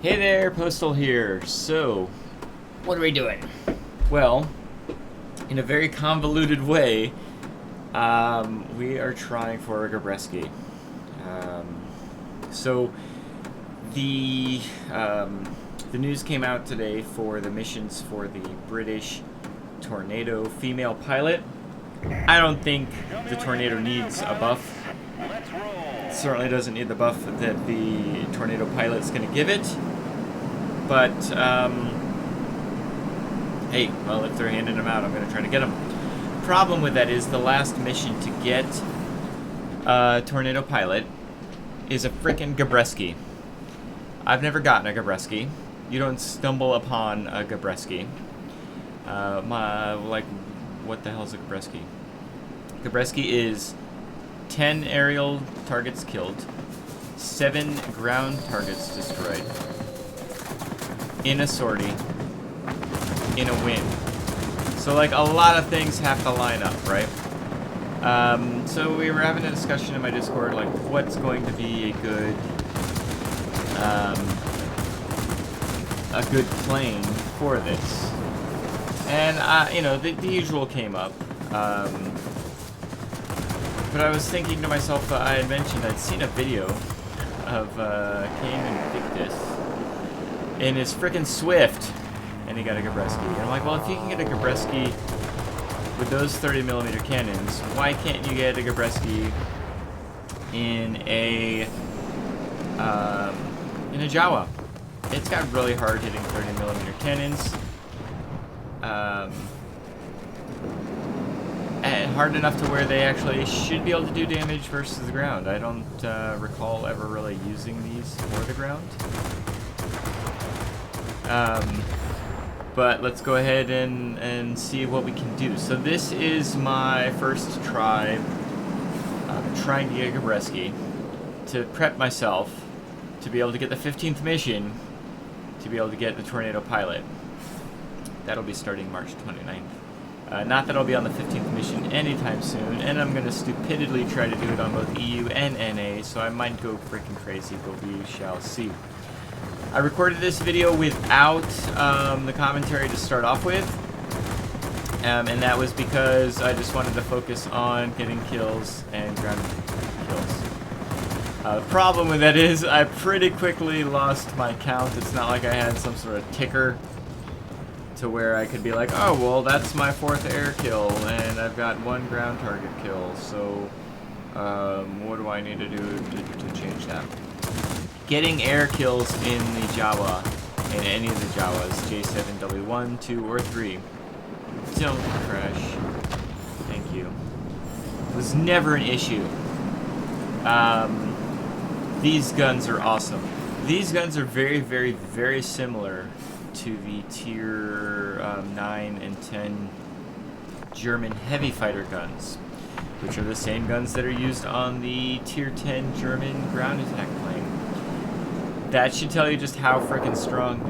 Hey there, Postal here. So, What are we doing? well, in a very convoluted way, we are trying for a Gabreski. So, the news came out today for the missions for the British Tornado female pilot. I don't think the Tornado needs a buff. It certainly doesn't need the buff that the Tornado pilot's going to give it. But, hey, well, if they're handing them out, I'm going to try to get them. Problem with that is the last mission to get a Tornado pilot is a frickin' Gabreski. I've never gotten a Gabreski. You don't stumble upon a Gabreski. What the hell's a Gabreski? Gabreski is 10 aerial targets killed, 7 ground targets destroyed, in a sortie, in a win. So, like, a lot of things have to line up, right? So we were having a discussion in my Discord, like, what's going to be a good plane for this. And, you know, the usual came up. But I was thinking to myself, I had mentioned I'd seen a video of Kane Invictus in his frickin' Swift, and he got a Gabreski. And I'm like, well, if you can get a Gabreski with those 30mm cannons, why can't you get a Gabreski in a Jawa? It's got really hard hitting 30mm cannons. And hard enough to where they actually should be able to do damage versus the ground. I don't recall ever really using these for the ground. But let's go ahead and see what we can do. So this is my first try trying to get a Gabreski to prep myself to be able to get the 15th mission to be able to get the Tornado pilot. That'll be starting March 29th. Not that I'll be on the 15th mission anytime soon, and I'm going to stupidly try to do it on both EU and NA, so I might go freaking crazy, but we shall see. I recorded this video without the commentary to start off with, and that was because I just wanted to focus on getting kills and ground kills. The problem with that is I pretty quickly lost my count. It's not like I had some sort of ticker to where I could be like, oh, well, that's my 4th air kill, and I've got 1 ground target kill, so what do I need to do to change that? Getting air kills in the Jawa, in any of the Jawas, J7w1, 2, or 3, don't crash, thank you, was never an issue. These guns are awesome. These guns are very, very, very similar to the tier 9 and 10 German heavy fighter guns, which are the same guns that are used on the tier 10 German ground attack plane. That should tell you just how freaking strong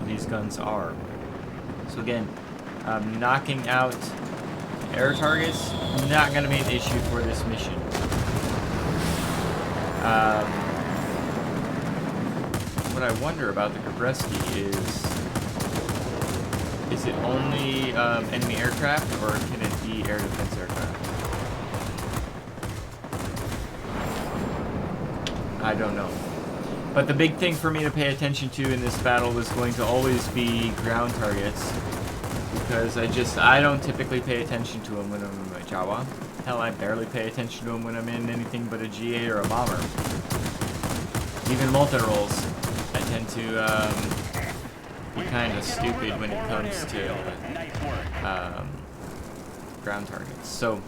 these guns are. So again, knocking out air targets, not going to be an issue for this mission. What I wonder about the Gabreski is it only enemy aircraft, or can it be air defense aircraft? I don't know. But the big thing for me to pay attention to in this battle was going to always be ground targets, because I don't typically pay attention to them when I'm in my Jawa. Hell, I barely pay attention to them when I'm in anything but a G8 or a bomber. Even multi-rolls, I tend to be kind of stupid when it comes to ground targets. So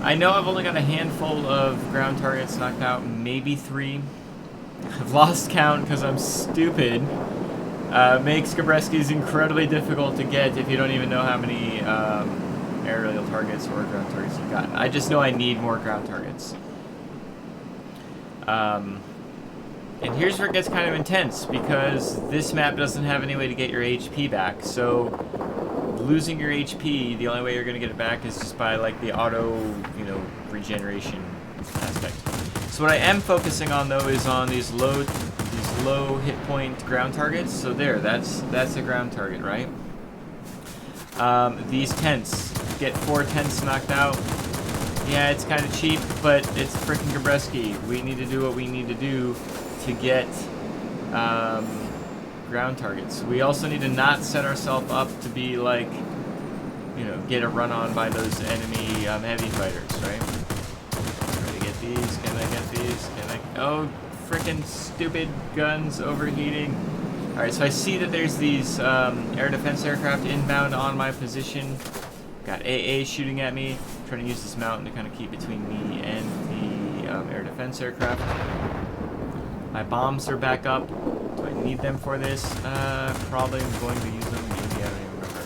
I know I've only got a handful of ground targets knocked out, maybe 3. I've lost count because I'm stupid. Makes Gabreskis incredibly difficult to get if you don't even know how many aerial targets or ground targets you've gotten. I just know I need more ground targets. And here's where it gets kind of intense, because this map doesn't have any way to get your HP back. So losing your HP, the only way you're going to get it back is just by, like, the auto, you know, regeneration aspect. So what I am focusing on, though, is on these low these low hit point ground targets. So there, that's a ground target, right? These tents, get 4 tents knocked out. Yeah, it's kind of cheap, but it's freaking Gabreski. We need to do what we need to do to get ground targets. We also need to not set ourselves up to be like, you know, get a run on by those enemy heavy fighters, right? Try to get these. Can I get these? Can I? Oh, freaking stupid guns overheating. All right, so I see that there's these air defense aircraft inbound on my position. Got AA shooting at me. Trying to use this mountain to kind of keep between me and the air defense aircraft. My bombs are back up. Do I need them for this? Probably I'm going to use them. Maybe I don't even remember.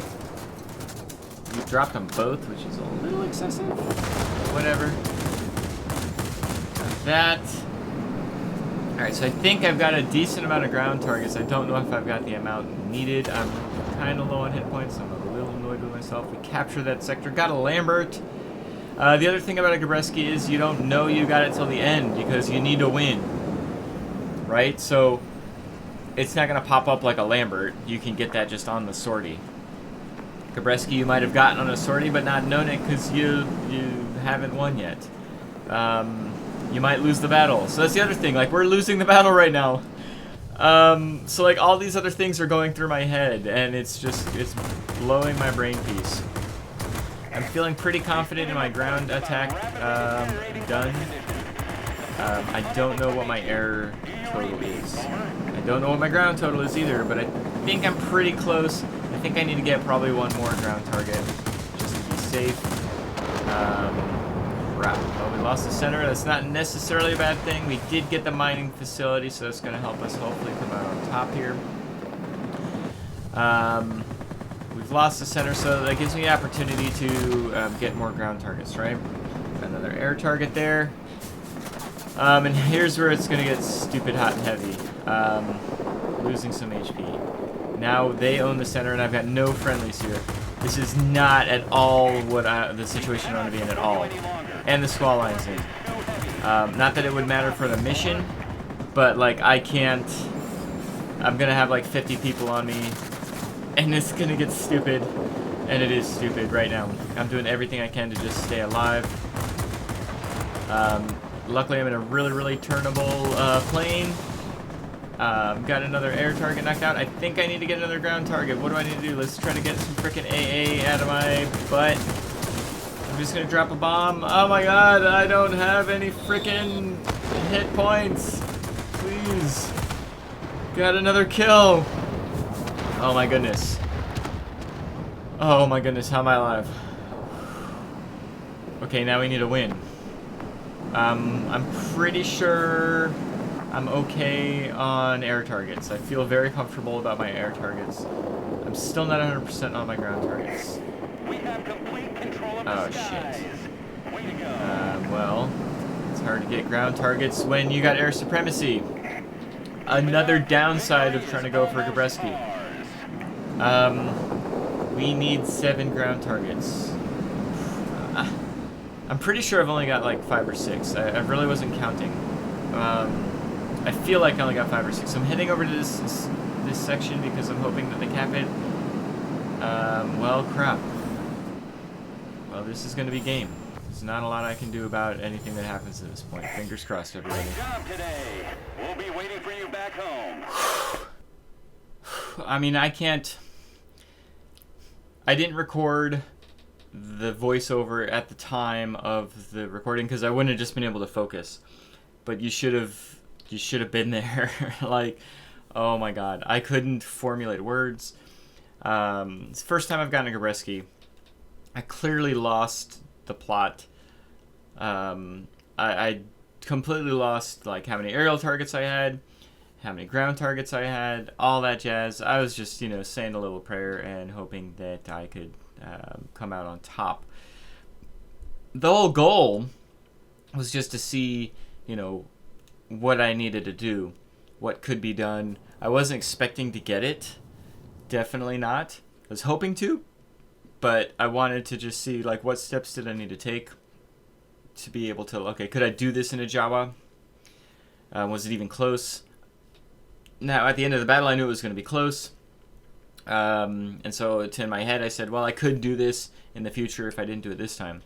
You dropped them both, which is a little excessive. Whatever. Got that. Alright, so I think I've got a decent amount of ground targets. I don't know if I've got the amount needed. I'm kind of low on hit points. I'm a little annoyed with myself. We captured that sector. Got a Lambert. The other thing about a Gabreski is you don't know you got it till the end because you need to win. Right? So it's not going to pop up like a Lambert. You can get that just on the sortie. Gabreski you might have gotten on a sortie but not known it because you haven't won yet. You might lose the battle. So that's the other thing. Like, we're losing the battle right now. So, like, all these other things are going through my head, and it's blowing my brain piece. I'm feeling pretty confident in my ground attack done. I don't know what my air total is. I don't know what my ground total is either, but I think I'm pretty close. I think I need to get probably one more ground target just to be safe. Crap. Well, we lost the center. That's not necessarily a bad thing. We did get the mining facility, so that's going to help us hopefully come out on top here. We've lost the center, so that gives me the opportunity to get more ground targets, right? Another air target there. And here's where it's going to get stupid hot and heavy. Losing some HP. Now they own the center, and I've got no friendlies here. This is not at all what the situation I want to be in at all. And the squall line's in. Not that it would matter for the mission, but like I can't. I'm gonna have like 50 people on me, and it's gonna get stupid, and it is stupid right now. I'm doing everything I can to just stay alive. Luckily, I'm in a really turnable plane. Got another air target knocked out. I think I need to get another ground target. What do I need to do? Let's try to get some frickin' AA out of my butt. I'm just gonna drop a bomb. Oh my god, I don't have any frickin' hit points. Please. Got another kill. Oh my goodness. Oh my goodness, how am I alive? Okay, now we need a win. I'm pretty sure I'm okay on air targets. I feel very comfortable about my air targets. I'm still not 100% on my ground targets. We have complete control of Oh the skies. shit. Way to go. Well, it's hard to get ground targets when you got air supremacy. Another downside of trying to go for Gabreski. We need 7 ground targets. I'm pretty sure I've only got like 5 or 6. I really wasn't counting. I feel like I only got 5 or 6. I'm heading over to this section because I'm hoping that they cap it. Well, crap. Well, this is going to be game. There's not a lot I can do about anything that happens at this point. Fingers crossed, everybody. Great job today. We'll be waiting for you back home. I mean, I can't... I didn't record the voiceover at the time of the recording because I wouldn't have just been able to focus. But you should have been there. Like, oh my god. I couldn't formulate words. It's the first time I've gotten a Gabreski. I clearly lost the plot. I completely lost like how many aerial targets I had, how many ground targets I had, all that jazz. I was just, you know, saying a little prayer and hoping that I could come out on top. The whole goal was just to see, you know, what I needed to do, what could be done. I wasn't expecting to get it. Definitely not. I was hoping to, but I wanted to just see, like, what steps did I need to take to be able to, okay, could I do this in a Jawa? Was it even close? Now, at the end of the battle, I knew it was going to be close. And so in my head, I said, well, I could do this in the future if I didn't do it this time.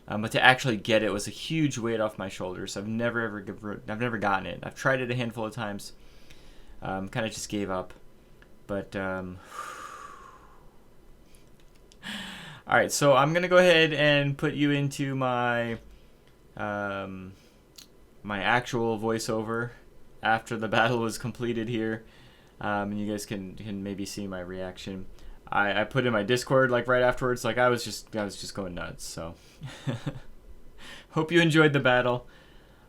But to actually get it was a huge weight off my shoulders. I've never gotten it. I've tried it a handful of times. Kind of just gave up. But, all right, so I'm going to go ahead and put you into my, my actual voiceover after the battle was completed here. And you guys can maybe see my reaction. I put in my Discord like right afterwards. Like I was just going nuts. So hope you enjoyed the battle.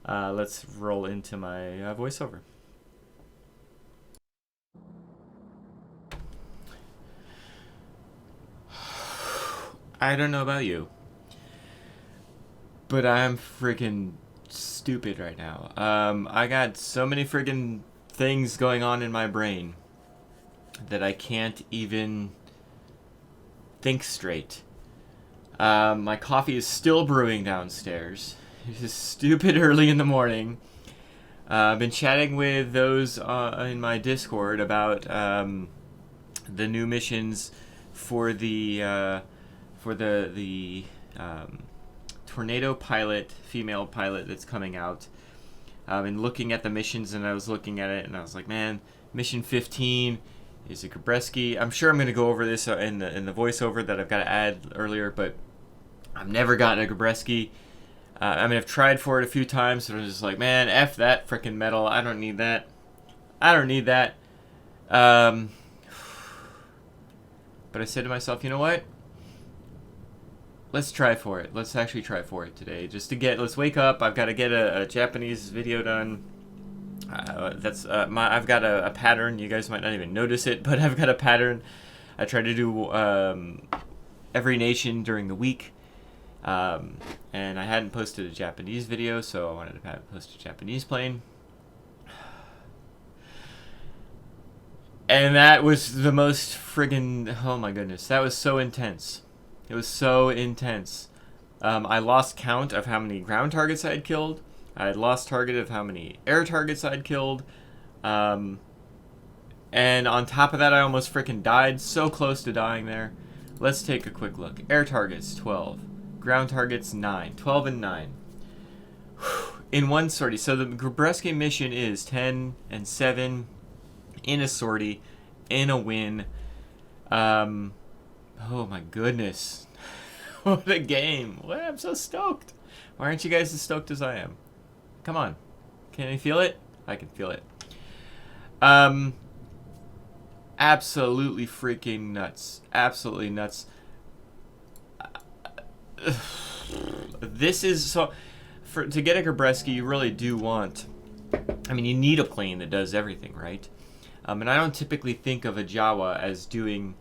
Let's roll into my voiceover. I don't know about you, but I'm freaking stupid right now. I got so many freaking things going on in my brain that I can't even think straight. My coffee is still brewing downstairs. It is stupid early in the morning. I've been chatting with those in my Discord about the new missions for the tornado pilot, female pilot that's coming out. And looking at the missions, and I was looking at it, and I was like, man, mission 15 is a Gabreski. I'm sure I'm going to go over this in the voiceover that I've got to add earlier, but I've never gotten a Gabreski. I mean, I've tried for it a few times, and I was just like, man, F that frickin' metal. I don't need that. I don't need that. But I said to myself, you know what? Let's try for it. Let's actually try for it today. Let's wake up. I've got to get a Japanese video done. I've got a pattern. You guys might not even notice it, but I've got a pattern. I try to do every nation during the week. And I hadn't posted a Japanese video, so I wanted to post a Japanese plane. And that was the most friggin'... Oh my goodness. That was so intense. It was so intense. I lost count of how many ground targets I had killed. I had lost target of how many air targets I'd killed. And on top of that, I almost freaking died. So close to dying there. Let's take a quick look. Air targets, 12. Ground targets, 9. 12 and 9. In one sortie. So the Gabreski mission is 10 and 7 in a sortie, in a win. Oh my goodness. What a game. I'm so stoked. Why aren't you guys as stoked as I am? Come on. Can you feel it? I can feel it. Absolutely freaking nuts. Absolutely nuts. This is so... to get a Gabreski, you really do want... I mean, you need a plane that does everything, right? And I don't typically think of a Jawa as doing...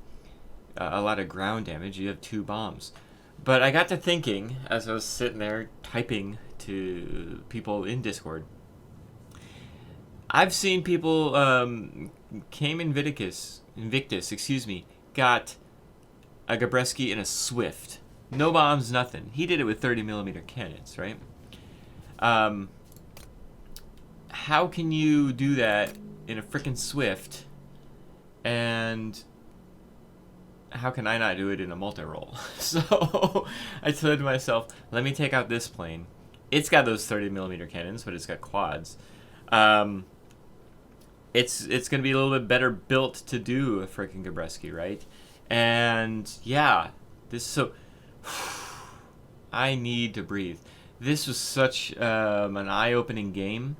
a lot of ground damage. You have 2 bombs. But I got to thinking, as I was sitting there typing to people in Discord, I've seen people, came Invictus, got a Gabreski and a Swift. No bombs, nothing. He did it with 30mm cannons, right? How can you do that in a frickin' Swift, and... how can I not do it in a multi-roll? So I said to myself, let me take out this plane. It's got those 30mm cannons, but it's got quads. It's going to be a little bit better built to do a freaking Gabreski, right? And yeah, this so I need to breathe. This was such an eye-opening game.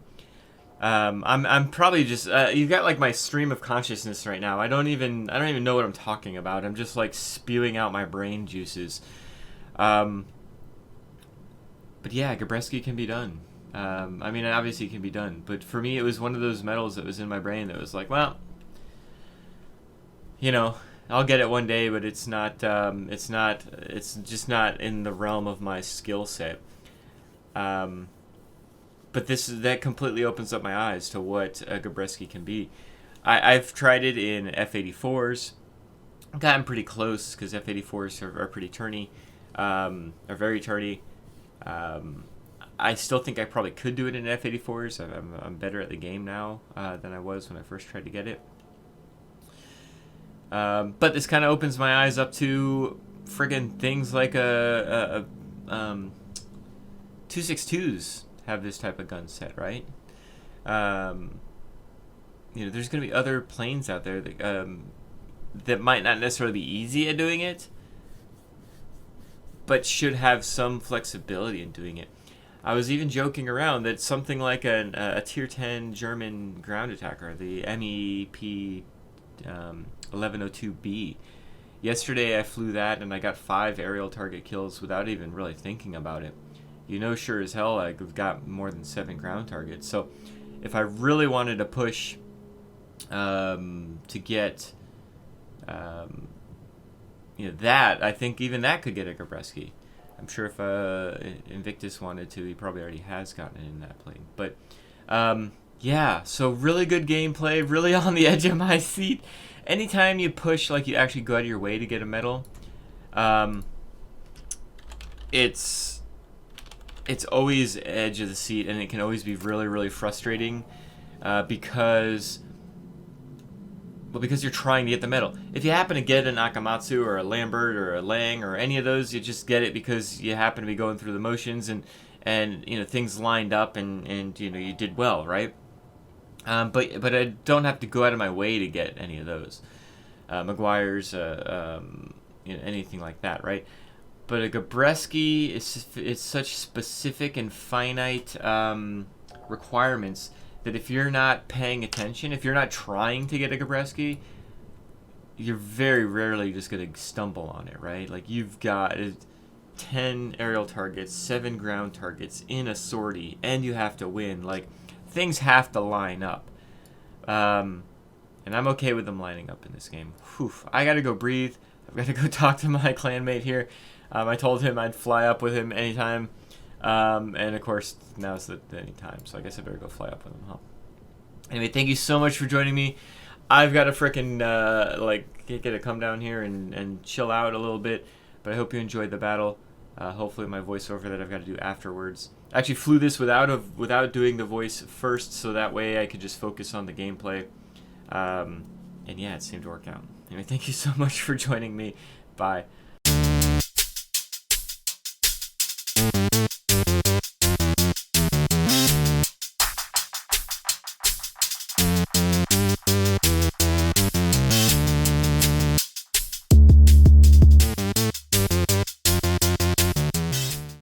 I'm probably just you've got like my stream of consciousness right now. I don't even know what I'm talking about. I'm just like spewing out my brain juices. But yeah, Gabreski can be done. I mean, obviously it can be done, but for me it was one of those metals that was in my brain that was like, well, you know, I'll get it one day, but it's just not in the realm of my skill set. But that completely opens up my eyes to what a Gabreski can be. I've tried it in F-84s. Gotten pretty close because F-84s are pretty turny, are very turny. I still think I probably could do it in F-84s. I'm better at the game now than I was when I first tried to get it. But this kind of opens my eyes up to friggin' things like 262s have this type of gun set, right? You know, there's going to be other planes out there that might not necessarily be easy at doing it, but should have some flexibility in doing it. I was even joking around that something like a Tier 10 German ground attacker, the MEP 1102B. Yesterday I flew that and I got 5 aerial target kills without even really thinking about it. You know, sure as hell I've got more than 7 ground targets. So if I really wanted to push to get you know, that, I think even that could get a Gabreski. I'm sure if Invictus wanted to, he probably already has gotten it in that plane. But yeah, so really good gameplay, really on the edge of my seat. Anytime you push, like you actually go out of your way to get a medal, it's always edge of the seat, and it can always be really, really frustrating because you're trying to get the medal. If you happen to get an Akamatsu or a Lambert or a Lang or any of those, you just get it because you happen to be going through the motions and you know, things lined up and you know, you did well, right? But I don't have to go out of my way to get any of those. Maguire's, you know, anything like that, right? But a Gabreski is such specific and finite requirements that if you're not paying attention, if you're not trying to get a Gabreski, you're very rarely just going to stumble on it, right? Like, you've got 10 aerial targets, 7 ground targets in a sortie, and you have to win. Like, things have to line up. And I'm okay with them lining up in this game. Whew. I got to go breathe. I've got to go talk to my clanmate here. I told him I'd fly up with him anytime. And of course, now's the anytime, so I guess I better go fly up with him, huh? Anyway, thank you so much for joining me. I've got to frickin' like get to come down here and chill out a little bit, but I hope you enjoyed the battle. Hopefully my voiceover that I've got to do afterwards. I actually flew this without doing the voice first, so that way I could just focus on the gameplay. And yeah, it seemed to work out. Anyway, thank you so much for joining me. Bye.